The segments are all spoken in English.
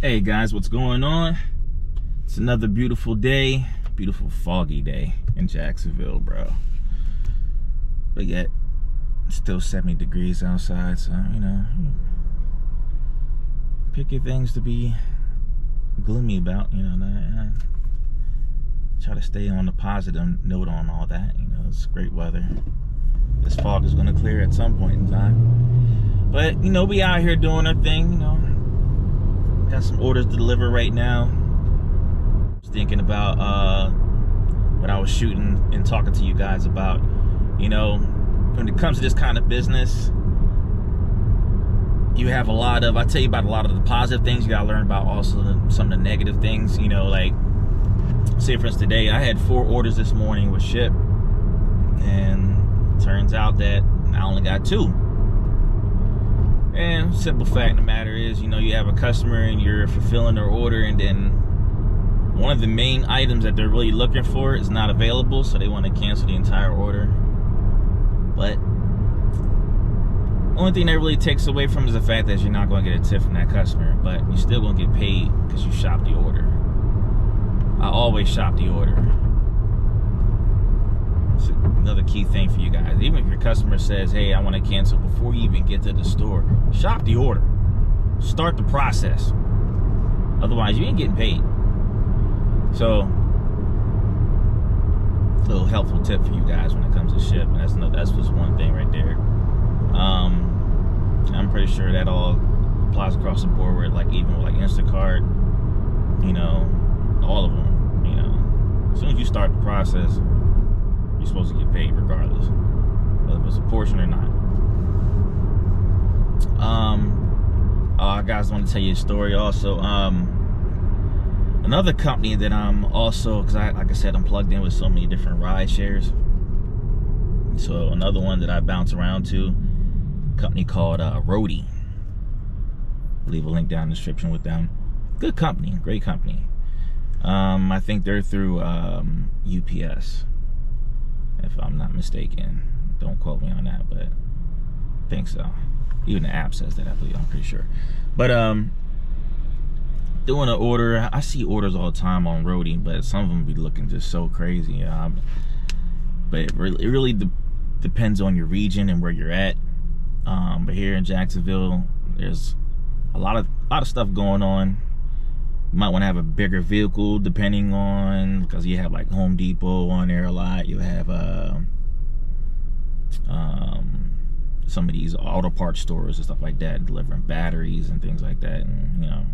Hey guys, what's going on? It's another beautiful day, beautiful foggy day in Jacksonville, bro. But yet, it's still 70 degrees outside, so, you know, pick your things to be gloomy about, you know. Try to stay on the positive note on all that, you know, it's great weather. This fog is gonna clear at some point in time. But, you know, we out here doing our thing, you know. Got some orders to deliver right now. I was thinking about what I was shooting and talking to you guys about. You know, when it comes to this kind of business, you have a lot of, I tell you about a lot of the positive things. You gotta learn about also some of the negative things. You know, like, say for instance today, I had 4 orders this morning with Shipt, and it turns out that I only got 2. And simple fact of the matter is, you know, you have a customer and you're fulfilling their order, and then one of the main items that they're really looking for is not available, so they want to cancel the entire order. But only thing that really takes away from it is the fact that you're not going to get a tip from that customer, but you're still going to get paid because you shopped the order. I always shop the order. It's another key thing for you guys. Even if your customer says, hey, I want to cancel, before you even get to the store, shop the order. Start the process. Otherwise, you ain't getting paid. So, a little helpful tip for you guys when it comes to Shipt. That's just one thing right there. I'm pretty sure that all applies across the board, where even with Instacart, you know, all of them, you know. As soon as you start the process, you're supposed to get paid regardless, whether it's a portion or not. Guys, I want to tell you a story also. Another company that I'm also, because like I said, I'm plugged in with so many different ride shares. So another one that I bounce around to, a company called Roadie. Leave a link down in the description with them. Good company, great company. I think they're through UPS, if I'm not mistaken. Don't quote me on that, but I think so. Even the app says that, I believe, I'm pretty sure. But doing an order, I see orders all the time on Roadie, but some of them be looking just so crazy. But it really depends on your region and where you're at. But here in Jacksonville, there's a lot of stuff going on. You might want to have a bigger vehicle, depending on, because you have like Home Depot on there a lot. You have some of these auto parts stores and stuff like that, delivering batteries and things like that, and you know.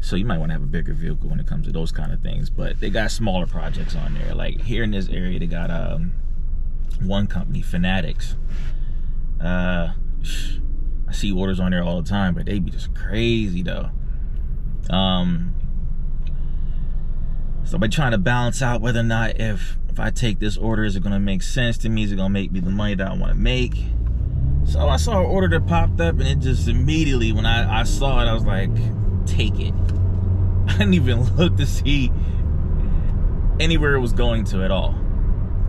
So you might want to have a bigger vehicle when it comes to those kind of things. But they got smaller projects on there. Like here in this area, they got one company, Fanatics. I see orders on there all the time, but they be just crazy though. So I've been trying to balance out whether or not if I take this order, is it gonna make sense to me? Is it gonna make me the money that I want to make? So I saw an order that popped up, and it just immediately, when I saw it, I was like, take it. I didn't even look to see anywhere it was going to at all.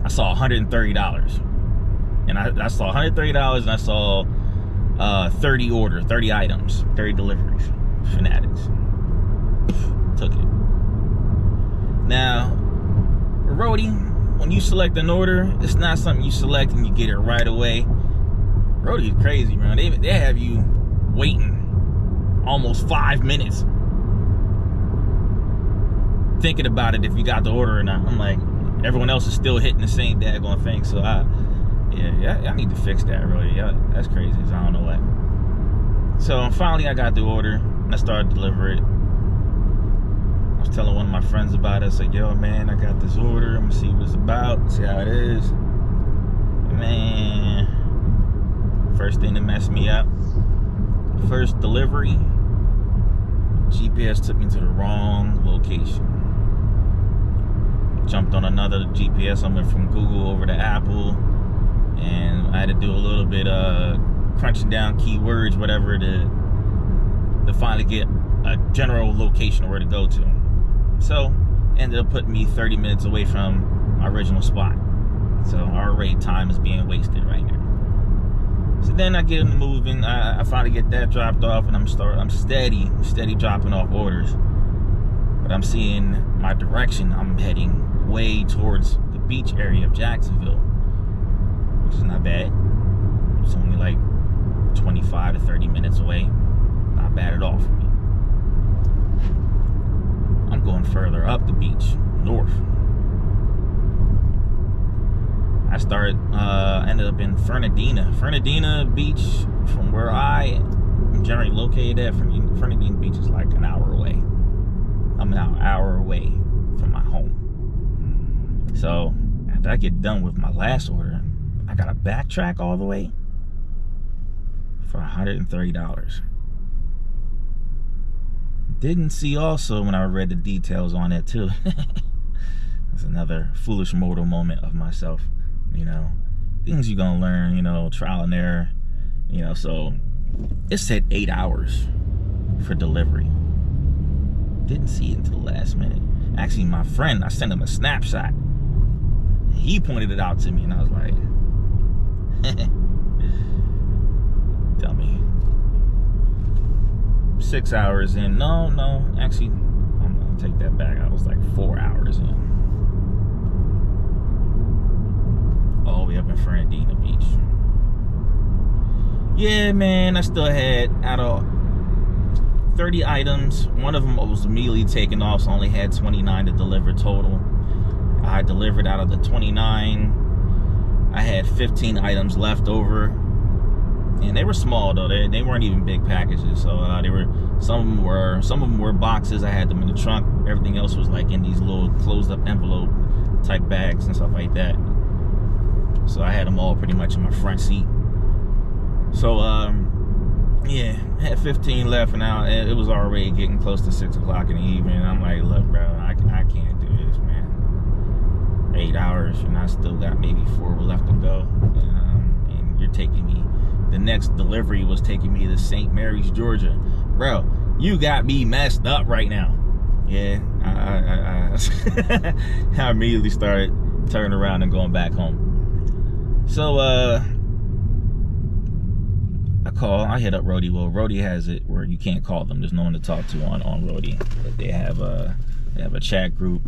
I saw $130, and I saw $130, and I saw 30 items, 30 deliveries. Fanatics. Took it. Now, Roadie, when you select an order, it's not something you select and you get it right away. Roadie is crazy, man. They have you waiting almost 5 minutes thinking about it if you got the order or not. I'm like, everyone else is still hitting the same daggone thing. So I need to fix that, Roadie. Yeah, that's crazy. So I don't know what. So finally I got the order and I started to deliver it. I was telling one of my friends about it. I said, yo, man, I got this order. I'm gonna see what it's about, see how it is. Man, first thing that messed me up, first delivery, GPS took me to the wrong location. Jumped on another GPS. I went from Google over to Apple, and I had to do a little bit of crunching down keywords, whatever, to finally get a general location of where to go to. So ended up putting me 30 minutes away from my original spot. So already time is being wasted right now. So then I get them moving. I finally get that dropped off, and I'm steady dropping off orders. But I'm seeing my direction. I'm heading way towards the beach area of Jacksonville, which is not bad. It's only like 25 to 30 minutes away. Not bad at all for me. I'm going further up the beach, north. I ended up in Fernandina Beach, from where I am generally located at. Fernandina Beach is like an hour away. I'm now an hour away from my home. So after I get done with my last order, I gotta backtrack all the way for $130. Didn't see also when I read the details on it too. That's another foolish mortal moment of myself. You know, things you're gonna learn, you know, trial and error, you know. So it said 8 hours for delivery. Didn't see it until the last minute. Actually, my friend, I sent him a snapshot. He pointed it out to me, and I was like, dummy. 6 hours in. No, actually, I'm gonna take that back. I was like 4 hours in. All the way up in Fernandina Beach. Yeah, man, I still had, out of 30 items, one of them was immediately taken off, so I only had 29 to deliver total. I delivered out of the 29. I had 15 items left over, and they were small though. They weren't even big packages. So some of them were boxes. I had them in the trunk. Everything else was like in these little closed up envelope type bags and stuff like that. So I had them all pretty much in my front seat. So yeah, I had 15 left, and now it was already getting close to 6 o'clock in the evening. I'm like, look, bro, I can't do this, man. 8 hours, and I still got maybe 4 left to go. And you're taking me, the next delivery was taking me to St. Mary's, Georgia. Bro, you got me messed up right now. Yeah, I immediately started turning around and going back home. So I hit up Roadie. Well, Roadie has it where you can't call them. There's no one to talk to on Roadie. But they have a chat group.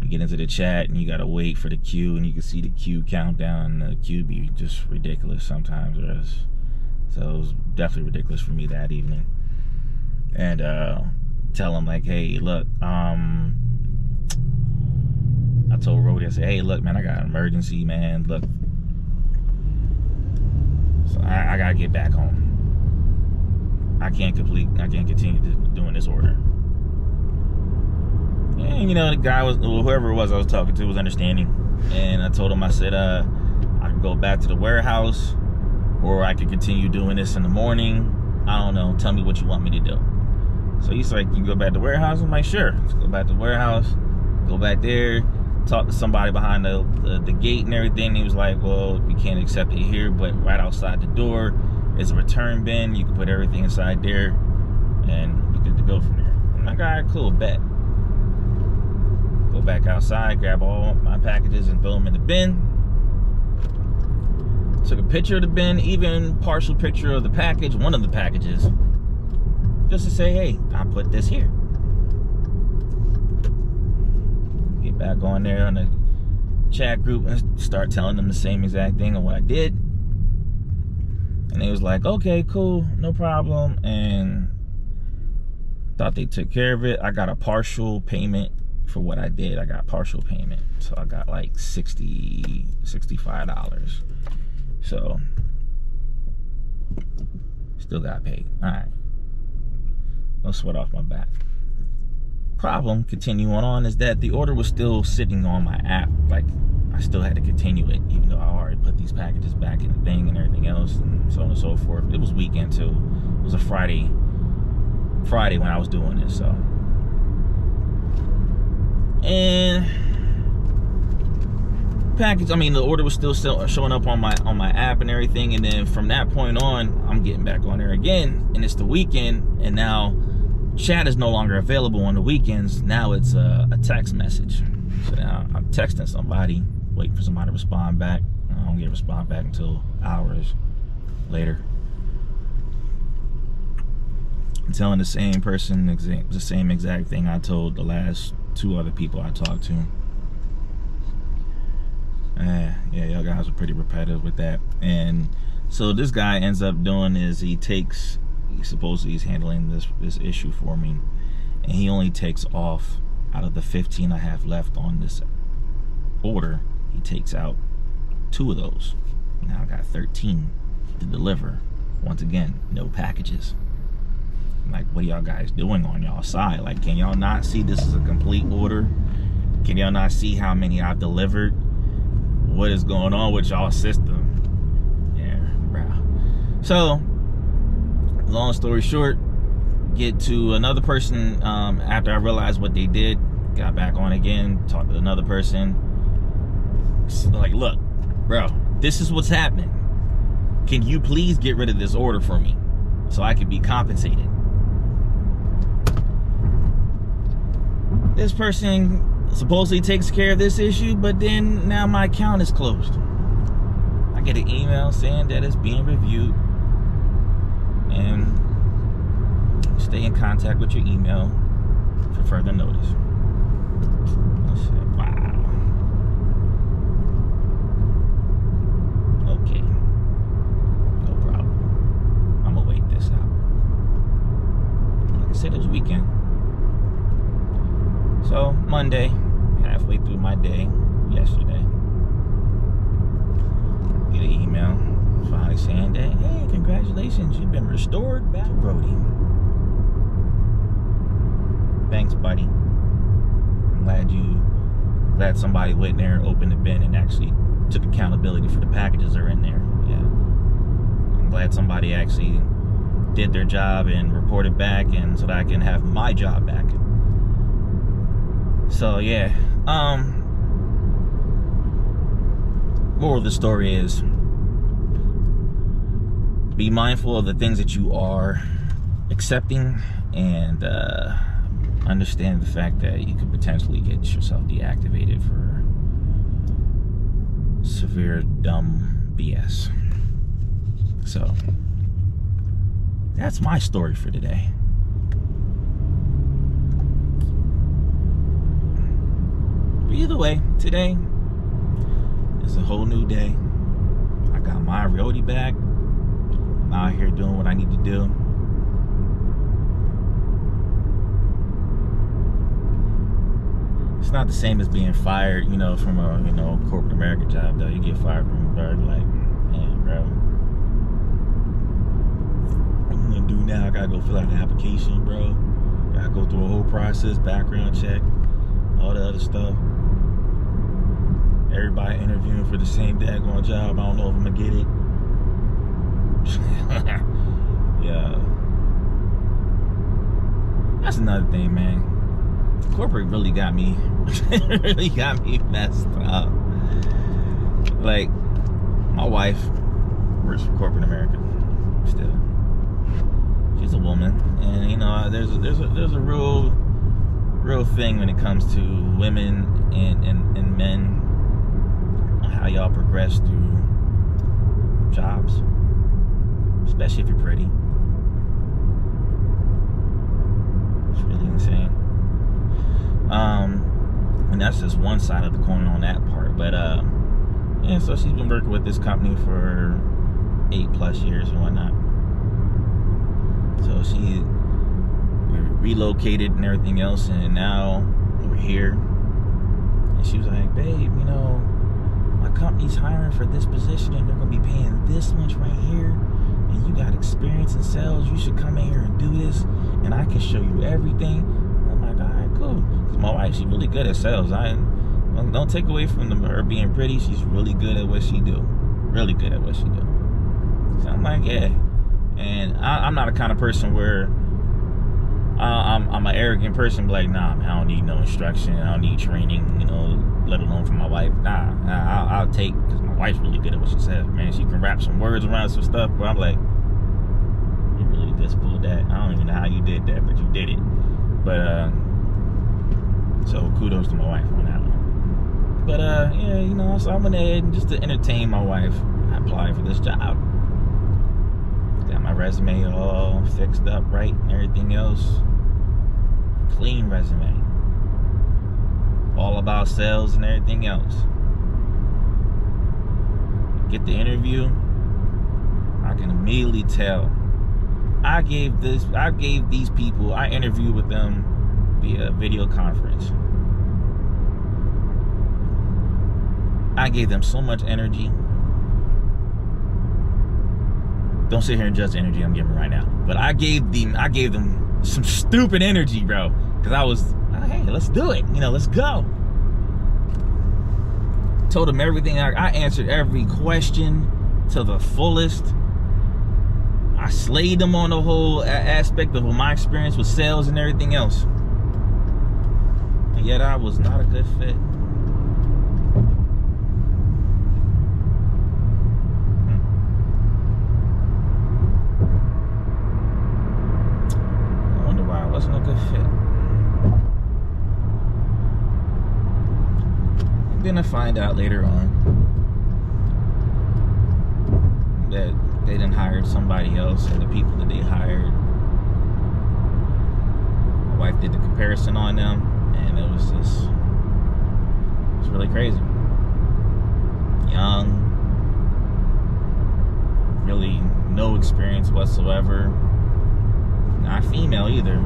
You get into the chat and you gotta wait for the queue, and you can see the queue countdown. The queue be just ridiculous sometimes. So it was definitely ridiculous for me that evening. And tell them like, hey, look, I told Roadie, I said, hey, look, man, I got an emergency, man. Look, so I gotta get back home. I can't continue doing this order. And you know, the guy whoever it was I was talking to was understanding. And I told him, I said, I can go back to the warehouse, or I could continue doing this in the morning. I don't know. Tell me what you want me to do. So he's like, you go back to the warehouse? I'm like, sure. Let's go back to the warehouse. Go back there. Talk to somebody behind the gate and everything. He was like, well, we can't accept it here, but right outside the door is a return bin. You can put everything inside there, and we're good to go from there. I'm like, all right, cool, bet. Go back outside, grab all my packages and throw them in the bin. Took a picture of the bin, even partial picture of the package, one of the packages, just to say, hey, I put this here. Get back on there on the chat group and start telling them the same exact thing of what I did. And they was like, okay, cool, no problem. And thought they took care of it. I got a partial payment for what I did. I got partial payment. So I got like $65. So still got paid. All right. No sweat off my back. Problem, continuing on, is that the order was still sitting on my app. Like, I still had to continue it, even though I already put these packages back in the thing and everything else, and so on and so forth. It was weekend too. It was a Friday when I was doing this. So, and package, I mean, the order was still showing up on my app and everything. And then from that point on, I'm getting back on there again, and it's the weekend, and now chat is no longer available on the weekends. Now it's a text message. So now I'm texting somebody, waiting for somebody to respond back. I don't get a response back until hours. later. I'm telling the same person the same exact thing I told the last 2 other people I talked to. Yeah, y'all guys are pretty repetitive with that. And so this guy ends up doing is supposedly he's handling this issue for me, and he only takes off out of the 15 I have left on this order. He takes out 2 of those. Now I got 13 to deliver. Once again, no packages. Like, what are y'all guys doing on y'all side? Like, can y'all not see this is a complete order? Can y'all not see how many I've delivered? What is going on with y'all system? Yeah, bro. So, long story short, get to another person after I realized what they did. Got back on again, talked to another person. Like, look, bro, this is what's happening. Can you please get rid of this order for me so I can be compensated? This person supposedly takes care of this issue, but then now my account is closed. I get an email saying that it's being reviewed, and stay in contact with your email for further notice. I said, wow. Okay. No problem. I'm gonna wait this out. Like I said, it was weekend. So, Monday, halfway through my day, yesterday, get an email finally saying that, hey, congratulations, you've been restored back to Roadie. Thanks, buddy. I'm glad somebody went in there and opened the bin and actually took accountability for the packages that are in there. Yeah. I'm glad somebody actually did their job and reported back, and so that I can have my job back. So yeah, moral of the story is be mindful of the things that you are accepting, and understand the fact that you could potentially get yourself deactivated for severe dumb BS. So that's my story for today. Either way, today is a whole new day. I got my Roadie back. I'm out here doing what I need to do. It's not the same as being fired, from a, corporate America job, though. You get fired from a bar, you're like, man, bro, what am I gonna do now? I gotta go fill out an application, bro. Gotta go through a whole process, background check, all the other stuff. Everybody interviewing for the same daggone job. I don't know if I'm gonna get it. Yeah. That's another thing, man. Corporate really got me messed up. Like, my wife works for corporate America still. She's a woman, and there's a real thing when it comes to women and men, how y'all progress through jobs, especially if you're pretty. It's really insane. And that's just one side of the coin on that part. But yeah, so she's been working with this company for 8+ years and whatnot. So she relocated and everything else, and now we're here. And she was like, babe, my company's hiring for this position, and they're gonna be paying this much right here, and you got experience in sales. You should come in here and do this, and I can show you everything. I'm like, all right, cool. Cause my wife, she's really good at sales. Don't take away from her being pretty. She's really good at what she do. Really good at what she do. So I'm like, yeah. And I'm not a kind of person where I'm an arrogant person, but like, nah, man, I don't need no instruction. I don't need training, let alone from my wife. I'll take, because my wife's really good at what she says, man. She can wrap some words around some stuff, but I'm like, you really just pulled that. I don't even know how you did that, but you did it. But, so kudos to my wife on that one. But, yeah, so I went ahead and just to entertain my wife, I applied for this job. resume all fixed up right and everything else. Clean resume. All about sales and everything else. Get the interview, I can immediately tell. I interviewed with them via video conference. I gave them so much energy. Don't sit here and judge the energy I'm giving right now. But I gave them some stupid energy, bro. Because I was, hey, let's do it. Let's go. Told them everything. I answered every question to the fullest. I slayed them on the whole aspect of my experience with sales and everything else. And yet I was not a good fit. I wonder why I wasn't a good fit. Then I find out later on that they done hired somebody else, and the people that they hired, my wife did the comparison on them, and it was really crazy. Young, really no experience whatsoever, not female either,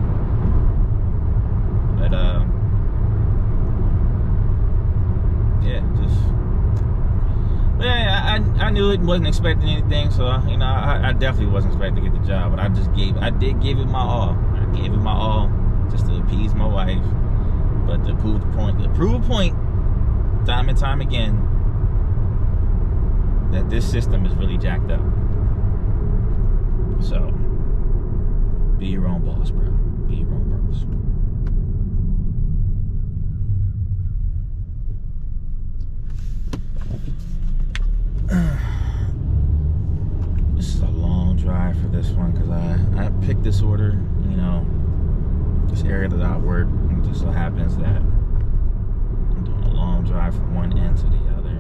but I knew it, wasn't expecting anything, so I definitely wasn't expecting to get the job. But I did give it my all. I gave it my all just to appease my wife, but to prove a point, time and time again, that this system is really jacked up. So, be your own boss, bro. Be your own boss. This is a long drive for this one because I picked this order, this area that I work, and it just so happens that I'm doing a long drive from one end to the other.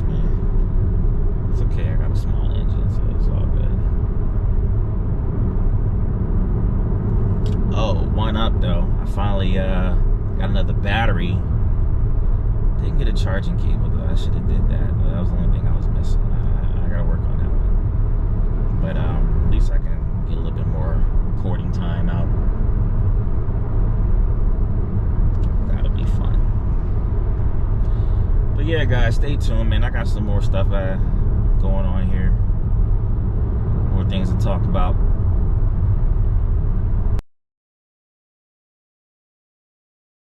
Yeah. It's okay, I got a small engine, so it's all good. Oh, one up though. I finally got another battery. Didn't get a charging cable though. I should have did that, but that was the only thing I was missing. I gotta work on that one. But at least I can get a little bit more recording time out. That'll be fun. But yeah, guys, stay tuned, man. I got some more stuff going on here. More things to talk about.